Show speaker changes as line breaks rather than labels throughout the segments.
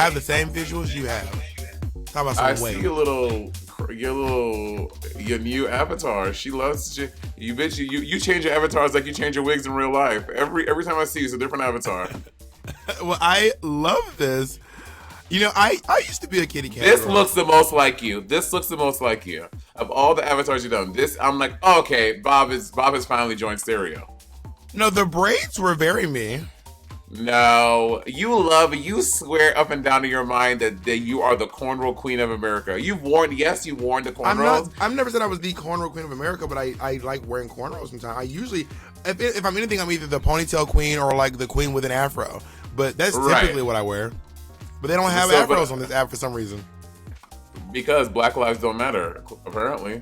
have the same visuals you have. Talk about some
I
weight.
see your new avatar. She loves you, bitch. You change your avatars like you change your wigs in real life. Every time I see you, it's a different avatar.
Well, I love this. You know, I used to be a kitty cat.
This looks the most like you. Of all the avatars you've done, this I'm like, oh, okay, Bob has finally joined stereo.
No, the braids were very me.
No, you swear up and down in your mind that you are the cornrow queen of America. You've worn the cornrows.
I've never said I was the cornrow queen of America, but I like wearing cornrows sometimes. I usually, if I'm anything, I'm either the ponytail queen or like the queen with an afro. But that's typically what I wear. But they don't have afros on this app for some reason.
Because Black lives don't matter, apparently.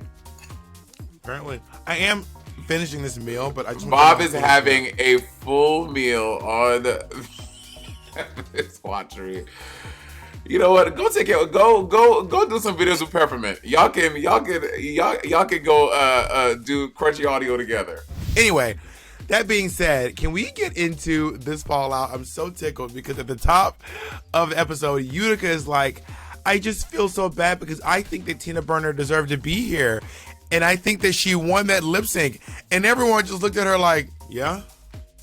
I am finishing this meal, but I just
Bob is having a full meal on this Watchery. You know what? Go take it. Go do some videos with Peppermint. Y'all can go do crunchy audio together.
Anyway, that being said, can we get into this fallout? I'm so tickled because at the top of the episode, Utica is like, I just feel so bad because I think that Tina Burner deserved to be here. And I think that she won that lip sync. And everyone just looked at her like, yeah?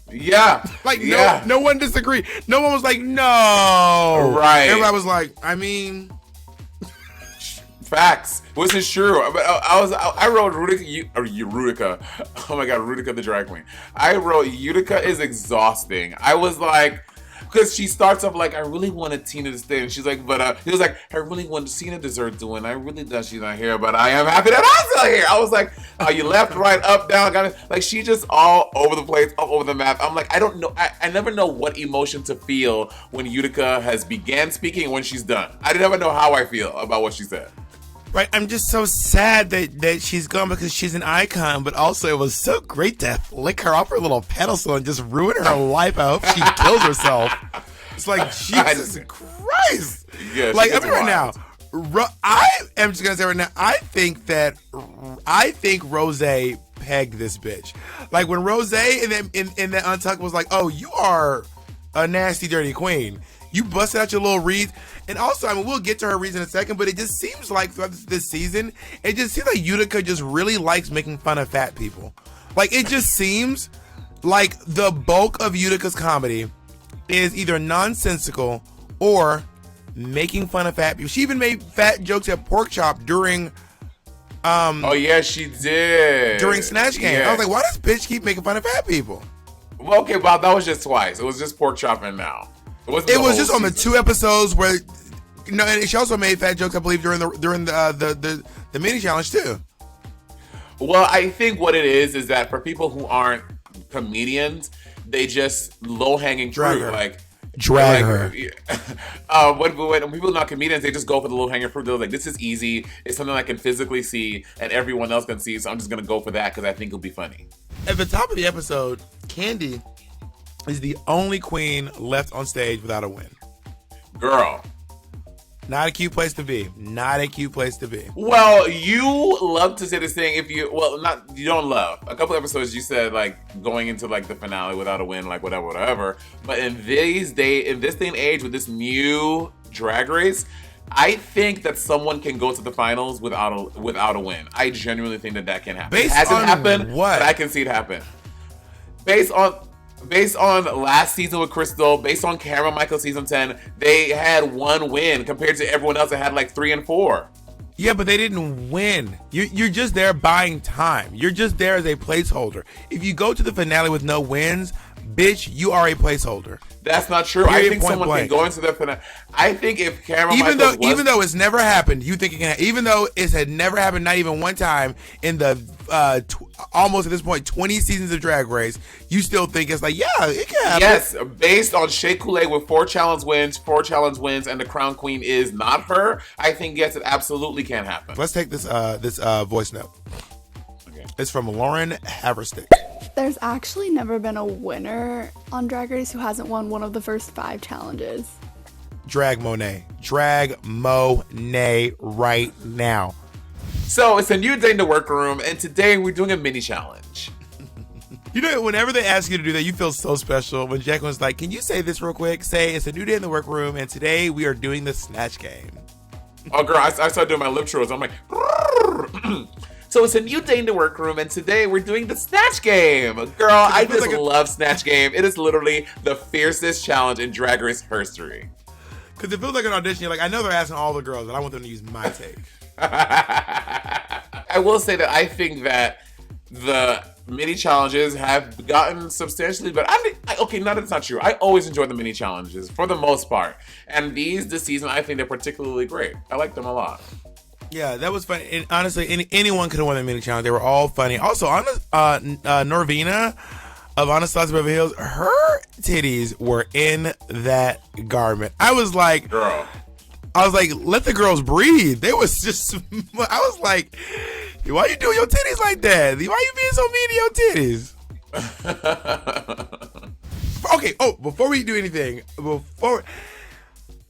Yeah.
Like, no one disagreed. No one was like, no.
Right.
Everybody was like, I mean.
Facts. Which is true. I wrote Utica. Oh my God, Utica the drag queen. I wrote Utica is exhausting. I was like, because she starts off like, I really wanted Tina to stay, and she's like, but he was like, I really wanted Tina deserve to win. I really thought she's not here, but I am happy that I'm still here. I was like, you left, right, up, down, got it. Like she just all over the place, all over the map. I'm like, I don't know. I never know what emotion to feel when Utica has began speaking and when she's done. I never know how I feel about what she said.
Right, I'm just so sad that she's gone because she's an icon, but also it was so great to lick her off her little pedestal and just ruin her life. I hope she kills herself. It's like, Jesus Christ.
Yeah,
like, I mean, right now, I am just going to say right now, I think Rose pegged this bitch. Like, when Rose in that Untucked was like, oh, you are a nasty, dirty queen. You busted out your little reads. And also, I mean, we'll get to her reason in a second, but it just seems like throughout this season, it just seems like Utica just really likes making fun of fat people. Like, it just seems like the bulk of Utica's comedy is either nonsensical or making fun of fat people. She even made fat jokes at Pork Chop during...
oh, yeah, she did.
During Snatch Game.
Yeah.
I was like, why does bitch keep making fun of fat people?
Well, okay, Bob, that was just twice. It was just Pork Chopping now. It
was just on the 2 episodes where, and she also made fat jokes, I believe, during the mini challenge too.
Well, I think what it is that for people who aren't comedians, they just low hanging fruit,
drag her.
When people are not comedians, they just go for the low hanging fruit. They're like, this is easy. It's something I can physically see and everyone else can see, so I'm just gonna go for that because I think it'll be funny.
At the top of the episode, Candy is the only queen left on stage without a win.
Girl.
Not a cute place to be. Not a cute place to be.
Well, you love to say this thing you don't love. A couple episodes you said like going into like the finale without a win, like whatever. But in this day and age with this new drag race, I think that someone can go to the finals without a win. I genuinely think that can happen. It hasn't happened, but I can see it happen. Based on last season with Crystal, based on Cameron Michael season 10, they had 1 win compared to everyone else that had like 3 and 4.
Yeah, but they didn't win. You're just there buying time. You're just there as a placeholder. If you go to the finale with no wins, bitch, you are a placeholder.
That's not true. I think someone can go into the finale. I think if Cameron
even though it's never happened, you think it can. Even though it had never happened, not even one time in the almost at this point 20 seasons of Drag Race, you still think it's like, yeah, it can happen.
Yes, based on Shea Coulee with 4 challenge wins, and the Crown Queen is not her. I think yes, it absolutely can happen.
Let's take this voice note. Okay, it's from Lauren Haverstick.
There's actually never been a winner on Drag Race who hasn't won one of the first 5 challenges.
Drag Monet. Drag Monet right now.
So it's a new day in the workroom, and today we're doing a mini challenge.
You know, whenever they ask you to do that, you feel so special. When Jacqueline's like, can you say this real quick? Say, it's a new day in the workroom, and today we are doing the snatch game.
Oh, girl, I started doing my lip trills. I'm like, so it's a new day in the workroom, and today we're doing the snatch game. Girl, I just love snatch game. It is literally the fiercest challenge in Drag Race history.
Because it feels like an audition. You're like, I know they're asking all the girls, but I want them to use my take.
I will say that I think that the mini challenges have gotten substantially better. Okay, no, that's not true. I always enjoy the mini challenges for the most part. And this season, I think they're particularly great. I like them a lot.
Yeah, that was fun. And honestly, anyone could have won the mini challenge. They were all funny. Also, Norvina of Honest Thoughts of Beverly Hills, her titties were in that garment. I was like,
girl.
Let the girls breathe. They was just, I was like, why you doing your titties like that? Why you being so mean to your titties? Okay, before we do anything,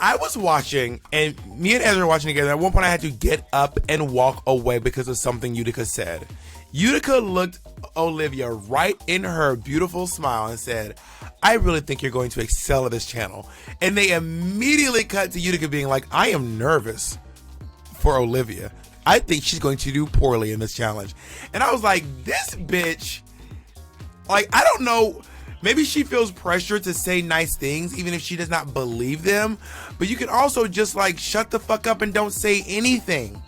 I was watching, and me and Ezra were watching together. At one point, I had to get up and walk away because of something Utica said. Utica looked Olivia right in her beautiful smile and said, I really think you're going to excel at this channel. And they immediately cut to Utica being like, I am nervous for Olivia. I think she's going to do poorly in this challenge. And I was like, this bitch, like, I don't know. Maybe she feels pressure to say nice things, even if she does not believe them. But you can also just like shut the fuck up and don't say anything.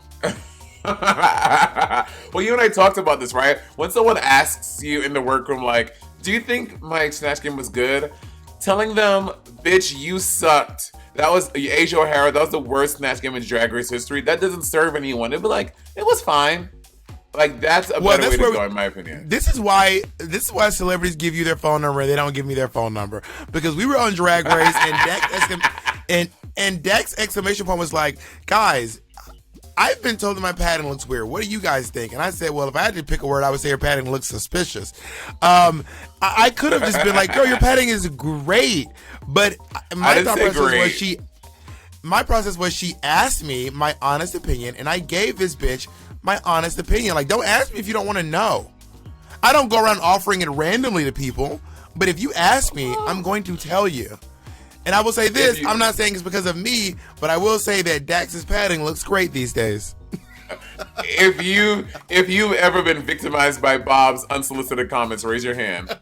Well, you and I talked about this, right? When someone asks you in the workroom, like, do you think my snatch game was good? Telling them, bitch, you sucked. That was Asia O'Hara. That was the worst snatch game in Drag Race history. That doesn't serve anyone. It'd be like, it was fine. Like, that's a better way to go, in my opinion.
This is why celebrities give you their phone number and they don't give me their phone number. Because we were on Drag Race and Dex exclamation point was like, guys, I've been told that my padding looks weird. What do you guys think? And I said, well, if I had to pick a word, I would say your padding looks suspicious. I could have just been like, girl, your padding is great. But my process was she asked me my honest opinion, and I gave this bitch my honest opinion. Like, don't ask me if you don't want to know. I don't go around offering it randomly to people. But if you ask me, I'm going to tell you. And I will say this, I'm not saying it's because of me, but I will say that Dax's padding looks great these days.
If you've ever been victimized by Bob's unsolicited comments, raise your hand.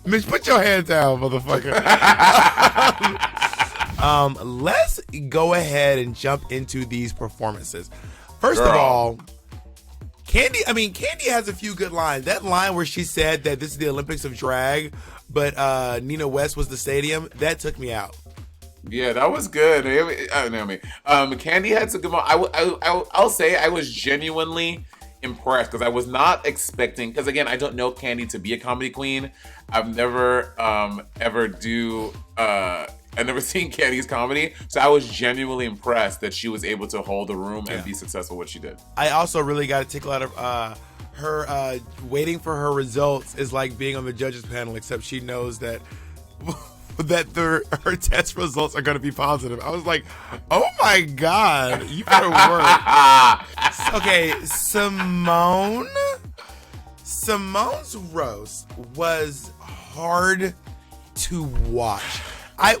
Mitch, put your hand down, motherfucker. Let's go ahead and jump into these performances. First of all, Candy has a few good lines. That line where she said that this is the Olympics of drag, but Nina West was the stadium, that took me out.
Yeah, that was good. Candy had some good moments. I'll say I was genuinely impressed because I was not expecting, because again, I don't know Candy to be a comedy queen. I've never I've never seen Candy's comedy, so I was genuinely impressed that she was able to hold the room and be successful what she did. I
also really got a tickle out of her waiting for her results is like being on the judges panel, except she knows that her test results are going to be positive. I was like, oh my God, you better work. Okay, Simone's roast was hard to watch.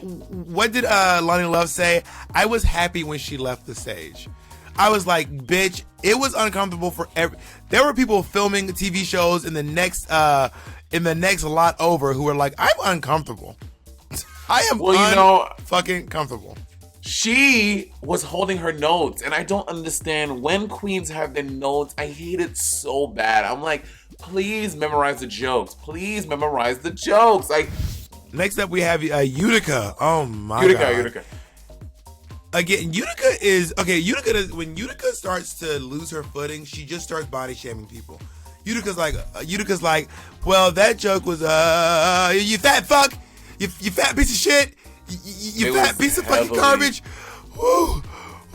What did Lonnie Love say? I was happy when she left the stage. I was like, bitch, it was uncomfortable for there were people filming TV shows in the next lot over who were like, I'm uncomfortable. I am fucking comfortable.
She was holding her notes, and I don't understand when queens have their notes. I hate it so bad. I'm like, please memorize the jokes. Please memorize the jokes. Like,
next up, we have Utica. Oh my God.
Utica.
Again, Utica when Utica starts to lose her footing, she just starts body shaming people. Utica's like, well, that joke was, you fat fuck, you fat piece of shit, you fat piece of fucking garbage. Woo.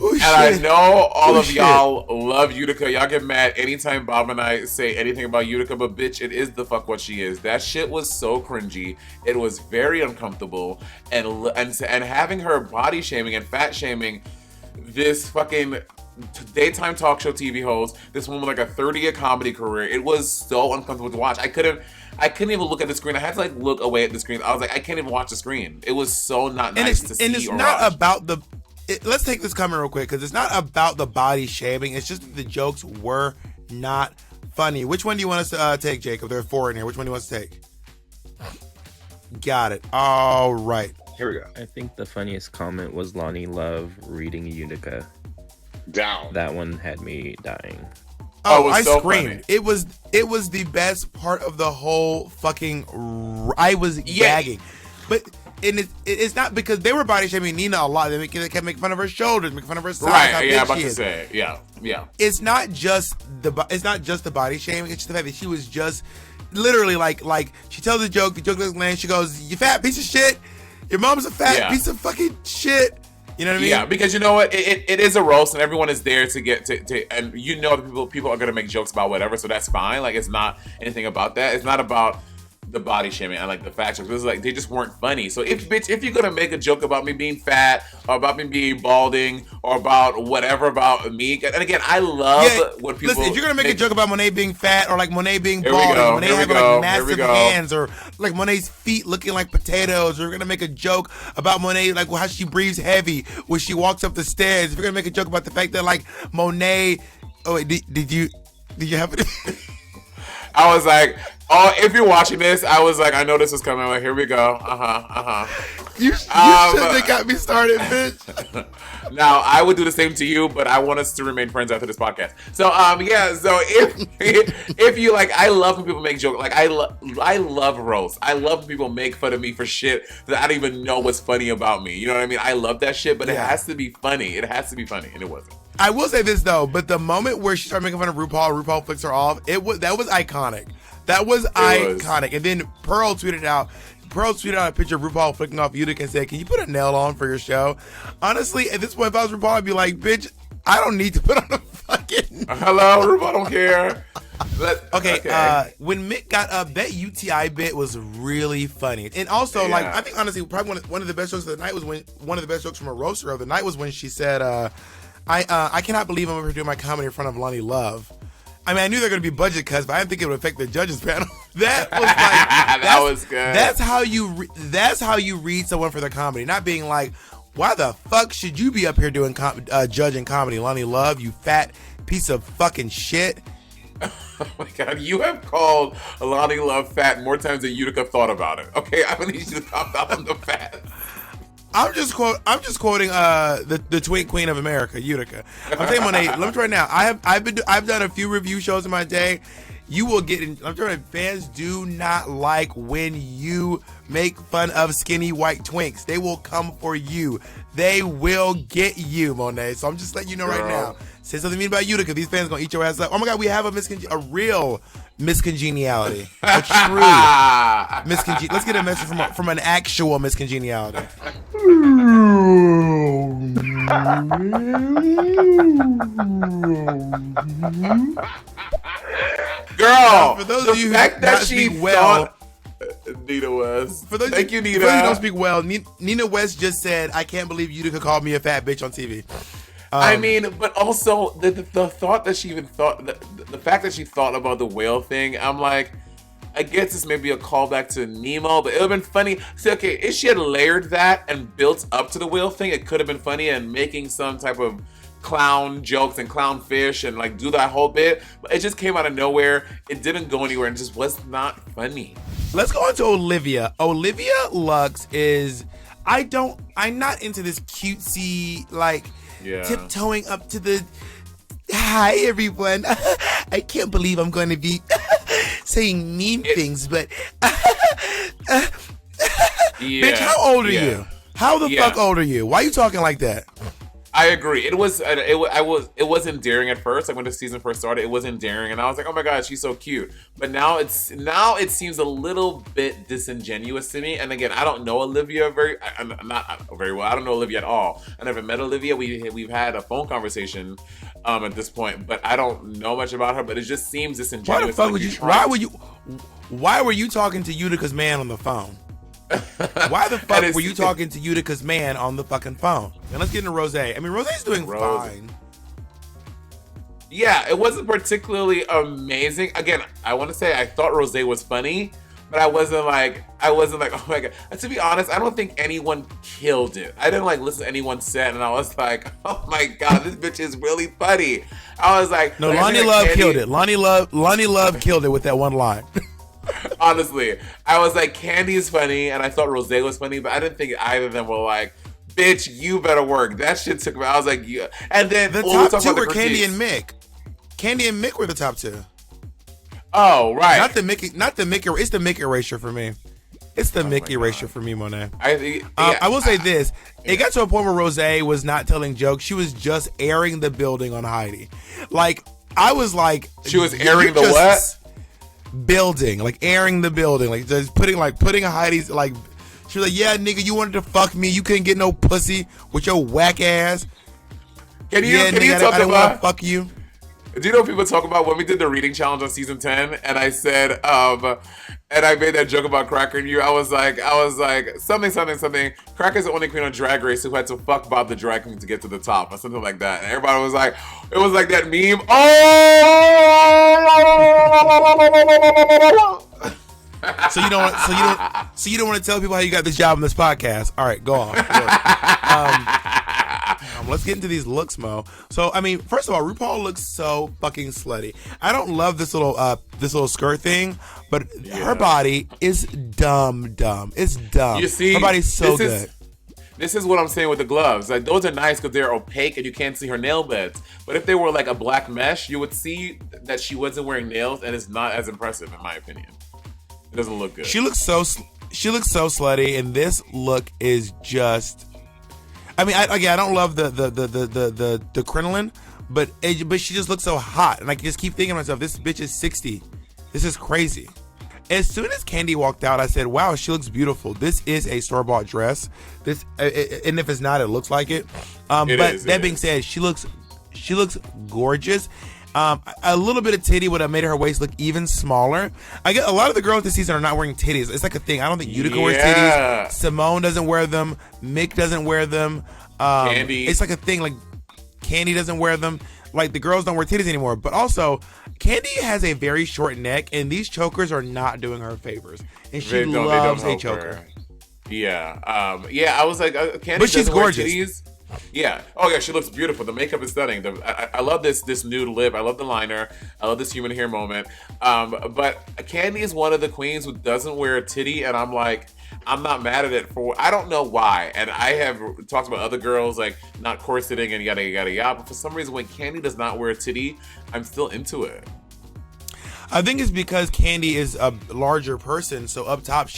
Oh,
and I know all of y'all love Utica. Y'all get mad anytime Bob and I say anything about Utica, but bitch, it is the fuck what she is. That shit was so cringy. It was very uncomfortable. And having her body shaming and fat shaming this fucking daytime talk show TV host. This woman with like a 30-year comedy career. It was so uncomfortable to watch. I couldn't even look at the screen. I had to like look away at the screen. I was like, I can't even watch the screen. It was so not nice to see.
And it's not about the. Let's take this comment real quick because it's not about the body shaming. It's just that the jokes were not funny. Which one do you want us to take, Jacob? There are 4 in here. Which one do you want us to take? Got it. All right.
Here we go.
I think the funniest comment was Lonnie Love reading Utica.
Down.
That one had me dying.
Oh, I
so
screamed.
funny.
It was the best part of the whole fucking. I was gagging, but it's not because they were body shaming Nina a lot. They kept making fun of her shoulders, making fun of her size.
Right? Yeah, I'm about to say. Yeah.
It's not just the body shaming. It's just the fact that she was just literally like she tells a joke. The joke doesn't land. She goes, "You fat piece of shit. Your mom's a fat piece of fucking shit." You know what I mean?
Yeah, because you know what? It is a roast, and everyone is there to get to and you know the people are gonna make jokes about whatever, so that's fine. Like, it's not anything about that. It's not about the body shaming and like the fat jokes. It was like they just weren't funny. So if you're gonna make a joke about me being fat or about me being balding or about whatever about me, and again, I love when people
listen. If you're gonna make a joke about Monet being fat or like Monet being
Here
balding,
we go,
Monet
here we
having
go,
like massive
here we go.
hands or like Monet's feet looking like potatoes, or you're gonna make a joke about Monet like how she breathes heavy when she walks up the stairs. If you're gonna make a joke about the fact that like Monet, oh wait, did you have it?
I was like, oh, if you're watching this, I was like, I know this is coming. Like, here we go.
You shouldn't have got me started, bitch.
Now, I would do the same to you, but I want us to remain friends after this podcast. So, so if you like, I love when people make jokes. Like, I love roast. I love when people make fun of me for shit that I don't even know what's funny about me. You know what I mean? I love that shit, but it has to be funny. It has to be funny, and it wasn't.
I will say this though, but the moment where she started making fun of RuPaul flicks her off, that was iconic. That was iconic. And then Pearl tweeted out a picture of RuPaul flicking off Utica and said, "Can you put a nail on for your show?" Honestly, at this point, if I was RuPaul, I'd be like, "Bitch, I don't need to put on a fucking
hello, RuPaul don't care."
Okay. When Mick got up, that UTI bit was really funny, and also like I think honestly, probably one of the best jokes of the night was when one of the best jokes from a roaster of the night was when she said, I cannot believe I'm over here doing my comedy in front of Lonnie Love." I mean, I knew there were going to be budget cuts, but I didn't think it would affect the judges panel. That was like
that was good.
That's how you read someone for their comedy, not being like, "Why the fuck should you be up here doing judging comedy, Lonnie Love? You fat piece of fucking shit."
Oh my God, you have called Lonnie Love fat more times than Utica thought about it. Okay, I need you to calm down on the fat.
I'm just quoting the twink queen of America, Utica. I'm saying, Monet, let me try right now. I've done a few review shows in my day. You will get in. I'm telling you, fans do not like when you make fun of skinny white twinks. They will come for you. They will get you, Monet. So I'm just letting you know right now. Say something mean about Utica. These fans gonna eat your ass up. Oh my God, we have a real miscongeniality. A true miscongeniality. Let's get a message from an actual miscongeniality.
Girl,
for those of you who
fact that she
speak well,
Nina West.
Thank you, Nina. For those who don't speak well, Nina West just said, "I can't believe Utica called me a fat bitch on TV."
I mean, but also the thought that she even thought, the fact that she thought about the whale thing, I'm like, I guess this may be a callback to Nemo, but it would have been funny. See, okay, if she had layered that and built up to the whale thing, it could have been funny and making some type of clown jokes and clown fish and like do that whole bit. But it just came out of nowhere. It didn't go anywhere and just was not funny.
Let's go on to Olivia. Olivia Lux is, I'm not into this cutesy, like, tiptoeing up to the, "Hi everyone, I can't believe I'm going to be saying mean things, but bitch, how old are you? How the fuck old are you? Why are you talking like that?"
I agree. It was endearing at first. Like when the season first started, it was endearing, and I was like, "Oh my God, she's so cute." But now it seems a little bit disingenuous to me. And again, I don't know Olivia not very well. I don't know Olivia at all. I never met Olivia. We've had a phone conversation at this point, but I don't know much about her. But it just seems disingenuous.
Why were you talking to Utica's man on the phone? Why the fuck were you talking to Utica's man on the fucking phone? And let's get into Rosé. I mean, Rosé's doing fine.
Yeah, it wasn't particularly amazing. Again, I want to say I thought Rosé was funny, but I wasn't like, oh my god. And to be honest, I don't think anyone killed it. I didn't like listen to anyone's set, and I was like, oh my god, this bitch is really funny. I was like,
No,
like,
Lonnie Love killed it. Lonnie Love killed it with that one line.
Honestly, I was like, Candy's funny, and I thought Rosé was funny, but I didn't think either of them were like, bitch, you better work. That shit took me. I was like, yeah. And then
The
we'll
top
talk
two
about
were
the
Candy
critiques.
and Mick. Candy and Mick were the top two.
Oh, right.
Not the Mickey. It's the Mickey erasure for me. It's the Mickey erasure for me, Monet. I will say this. It got to a point where Rosé was not telling jokes. She was just airing the building on Heidi. Like, I was like...
She was airing the what?
Building. Like, airing the building. Like, just putting Heidi's, like... She was like, yeah, nigga, you wanted to fuck me. You couldn't get no pussy with your whack ass.
Can you
I didn't want to fuck you.
Do you know what people talk about when we did the reading challenge on season 10? And I said, and I made that joke about Cracker and you. I was like, something. Cracker's the only queen on Drag Race who had to fuck Bob the drag queen to get to the top, or something like that. And everybody was like, it was like that meme. Oh!
So you don't want to tell people how you got this job on this podcast. All right, go on. Let's get into these looks, Mo. So, I mean, first of all, RuPaul looks so fucking slutty. I don't love this little skirt thing, but her body is dumb. It's dumb.
You see,
her body's so good.
This is what I'm saying with the gloves. Like, those are nice because they're opaque and you can't see her nail beds. But if they were like a black mesh, you would see that she wasn't wearing nails, and it's not as impressive, in my opinion. It doesn't look good.
She looks so slutty, and this look is just. I mean, I don't love the crinoline, but she just looks so hot, and I just keep thinking to myself, this bitch is 60. This is crazy. As soon as Candy walked out, I said, wow, she looks beautiful. This is a store-bought dress. This, and if it's not, it looks like it. That being said, she looks gorgeous. A little bit of titty would have made her waist look even smaller. I get a lot of the girls this season are not wearing titties. It's like a thing. I don't think Utica wears titties. Simone doesn't wear them. Mick doesn't wear them.
Candy.
It's like a thing. Like Candy doesn't wear them. Like the girls don't wear titties anymore. But also, Candy has a very short neck, and these chokers are not doing her favors. And she loves a choker.
Her. Yeah. I was like, Candy,
but she's gorgeous.
Titties. Yeah. Oh yeah, she looks beautiful. The makeup is stunning. I love this nude lip. I love the liner. I love this human hair moment. But Candy is one of the queens who doesn't wear a titty, and I'm like, I'm not mad at it for. I don't know why. And I have talked about other girls like not corseting and yada yada yada. But for some reason, when Candy does not wear a titty, I'm still into it.
I think it's because Candy is a larger person, so up top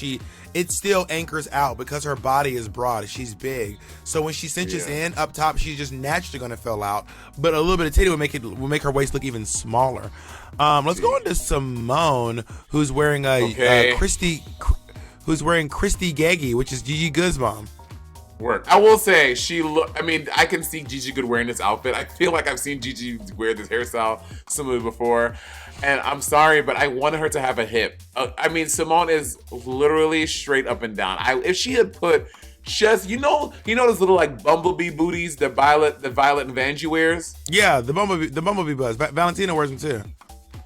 it still anchors out because her body is broad. She's big, so when she cinches in up top, she's just naturally gonna fill out. But a little bit of titty will make her waist look even smaller. Let's go into Simone, who's wearing Christy Geggy, which is Gigi Good's mom.
Work. I will say I can see Gigi Good wearing this outfit. I feel like I've seen Gigi wear this hairstyle similarly before. And I'm sorry, but I wanted her to have a hip. Simone is literally straight up and down. If she had put just, you know those little like bumblebee booties that Violet and Vanjie wears?
Yeah, the bumblebee buzz. Valentina wears them too.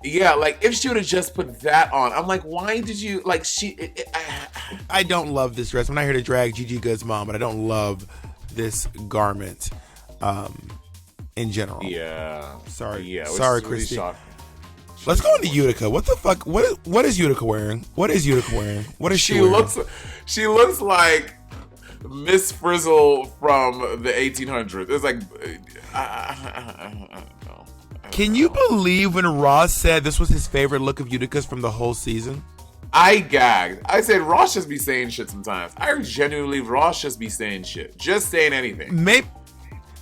Yeah, like if she would have just put that on, I'm like, why did you like
I don't love this dress. I'm not here to drag Gigi Good's mom, but I don't love this garment in general.
Yeah.
Sorry.
Yeah.
Sorry, Christy. Let's go into Utica. What the fuck? What is Utica wearing? What is Utica wearing? What is she wearing?
She looks like Miss Frizzle from the 1800s. It's like I don't know.
Can you believe when Ross said this was his favorite look of Utica's from the whole season?
I gagged. I said Ross just be saying shit sometimes. I genuinely Ross just be saying shit. Just saying anything.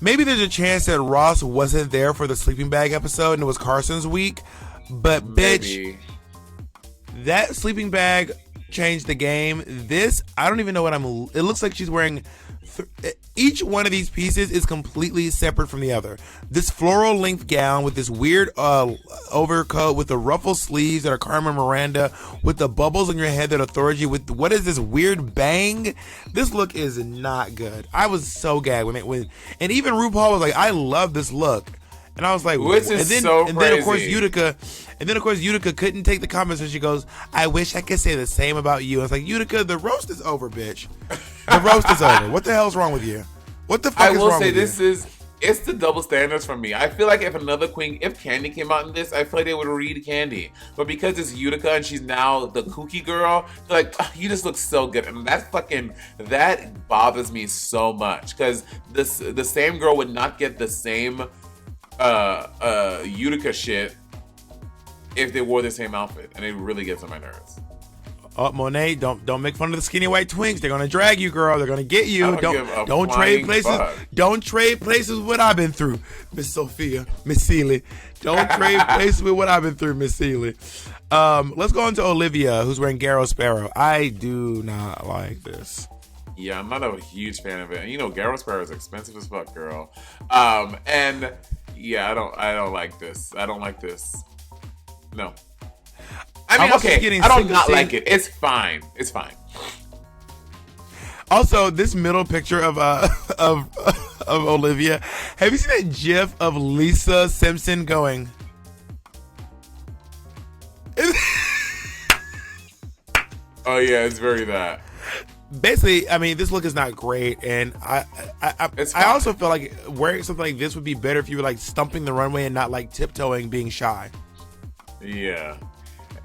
Maybe there's a chance that Ross wasn't there for the sleeping bag episode and it was Carson's week. But bitch, that sleeping bag changed the game. This, I don't even know what it looks like she's wearing. Each one of these pieces is completely separate from the other. This floral length gown with this weird overcoat with the ruffle sleeves that are Carmen Miranda, with the bubbles on your head that are Thorgy, with what is this weird bang? This look is not good. I was so gagged when and even RuPaul was like, I love this look. And I was like,
which is so
and
crazy.
then of course Utica couldn't take the comments, and she goes, "I wish I could say the same about you." I was like, Utica, the roast is over, bitch. The roast is over. What the hell's wrong with you? What the fuck is wrong with you?
It's the double standards for me. I feel like if another queen, if Candy came out in this, I feel like they would read Candy. But because it's Utica and she's now the kooky girl, they're like, oh, you just look so good. And that bothers me so much. Because the same girl would not get the same Utica shit if they wore the same outfit. And it really gets on my nerves.
Oh, Monét, don't make fun of the skinny white twinks. They're gonna drag you, girl. They're gonna get you. Don't trade places.
Fuck.
Don't trade places with what I've been through, Miss Sophia, Miss Seeley. Don't trade places with what I've been through, Miss Seeley. Let's go on to Olivia, who's wearing Garrow Sparrow. I do not like this.
Yeah, I'm not a huge fan of it. And you know, Garrow Sparrow is expensive as fuck, girl. And yeah, I don't like this. I don't like this. No. I mean, okay, I don't not like it. It's fine. It's fine.
Also, this middle picture of Olivia. Have you seen that GIF of Lisa Simpson going?
Oh yeah, it's very that.
Basically, I mean, this look is not great, and I also feel like wearing something like this would be better if you were like stumping the runway and not like tiptoeing, being shy.
Yeah.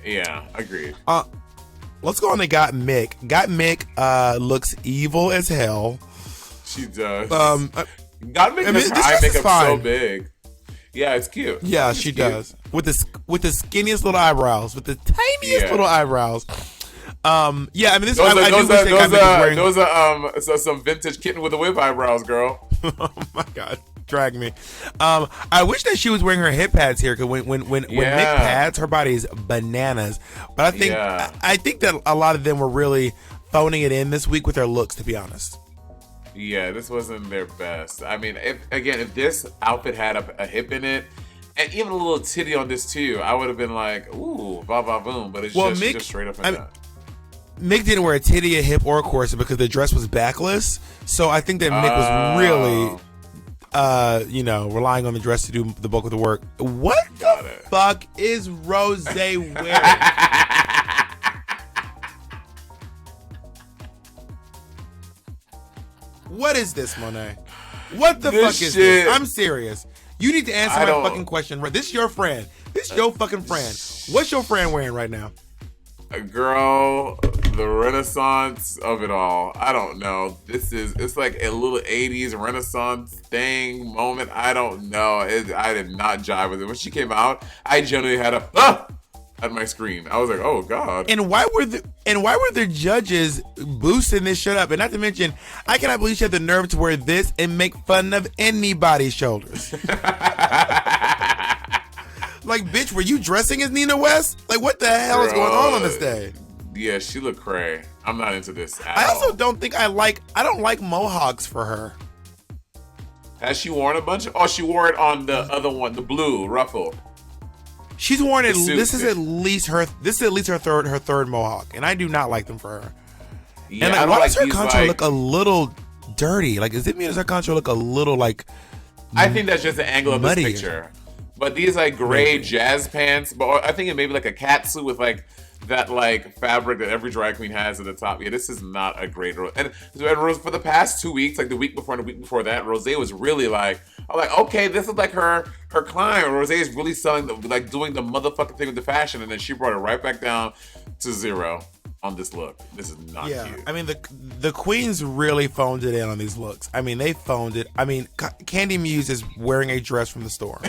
Yeah, agreed.
Let's go on to Got Mick. Got Mick looks evil as hell.
She does.
Got
Mick makes her eye makeup so big. Yeah, it's cute.
Yeah, she does. With the skinniest little eyebrows, with the tiniest little eyebrows. Yeah, I mean, this
those are some vintage kitten with a whip eyebrows, girl.
Oh my god. Drag me. I wish that she was wearing her hip pads here, because when Mick pads, her body is bananas. But I think that a lot of them were really phoning it in this week with their looks, to be honest.
Yeah, this wasn't their best. I mean, if this outfit had a hip in it, and even a little titty on this too, I would have been like, ooh, ba ba boom. But it's just straight up and down.
Mick didn't wear a titty, a hip, or a corset because the dress was backless. So I think that Mick was really relying on the dress to do the bulk of the work. What the fuck is Rose wearing? What is this, Monét? What the fuck is this? I'm serious. You need to answer my fucking question. This is your friend. This is your fucking friend. What's your friend wearing right now?
Girl, the renaissance of it all. I don't know. It's like a little 80s renaissance thing moment. I don't know. I did not jive with it. When she came out, I generally had at my screen. I was like, oh god.
And why were the judges boosting this shit up? And not to mention, I cannot believe she had the nerve to wear this and make fun of anybody's shoulders. Like, bitch, were you dressing as Nina West? Like, what the hell is going on this day?
Yeah, she looked cray. I'm not into this at
all. I also
all.
don't think I don't like mohawks for her.
Has she worn a bunch? Oh, she wore it on the other one, the blue ruffle.
She's worn it. This is at least her third mohawk, and I do not like them for her.
Yeah,
and
like,
why does her contour look a little dirty? Like, is it me or does her contour look a little like?
I think that's just the angle of this picture. But these like gray jazz pants, but I think it may be like a catsuit with like that like fabric that every drag queen has at the top. Yeah, this is not a great Rose. And Rose, for the past 2 weeks, like the week before and the week before that, Rose was really like, I'm like, okay, this is like her climb. Rose is really selling doing the motherfucking thing with the fashion, and then she brought it right back down to zero on this look. This is not cute.
I mean, the queens really phoned it in on these looks. I mean, they phoned it. I mean, Candy Muse is wearing a dress from the store.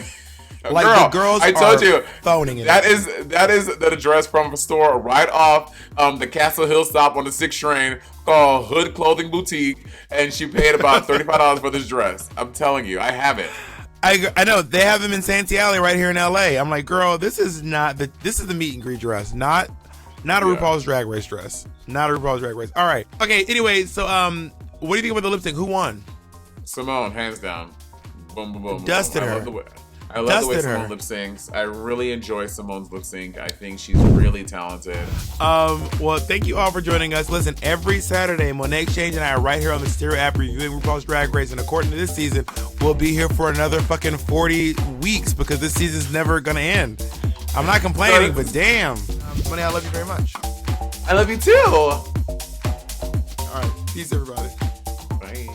Like,
girl,
the girls
I told you,
phoning it.
That is the dress from a store right off the Castle Hill stop on the 6 train called Hood Clothing Boutique, and she paid about $35 for this dress. I'm telling you, I have it.
I know they have them in Santee Alley right here in LA. I'm like, girl, this is the meet and greet dress, not a RuPaul's Drag Race dress, not a RuPaul's Drag Race. All right, okay. Anyway, so what do you think about the lip sync? Who won?
Simone, hands down. Boom, boom, boom.
Dusted her.
I love the way
Dusted her.
Simone lip syncs. I really enjoy Simone's lip sync. I think she's really talented.
Well, thank you all for joining us. Listen, every Saturday, Monét Exchange and I are right here on the Stereo app reviewing RuPaul's Drag Race, and according to this season, we'll be here for another fucking 40 weeks because this season's never gonna end. I'm not complaining, but damn. Monét, I love you very much.
I love you too.
All right, peace, everybody.
Bye.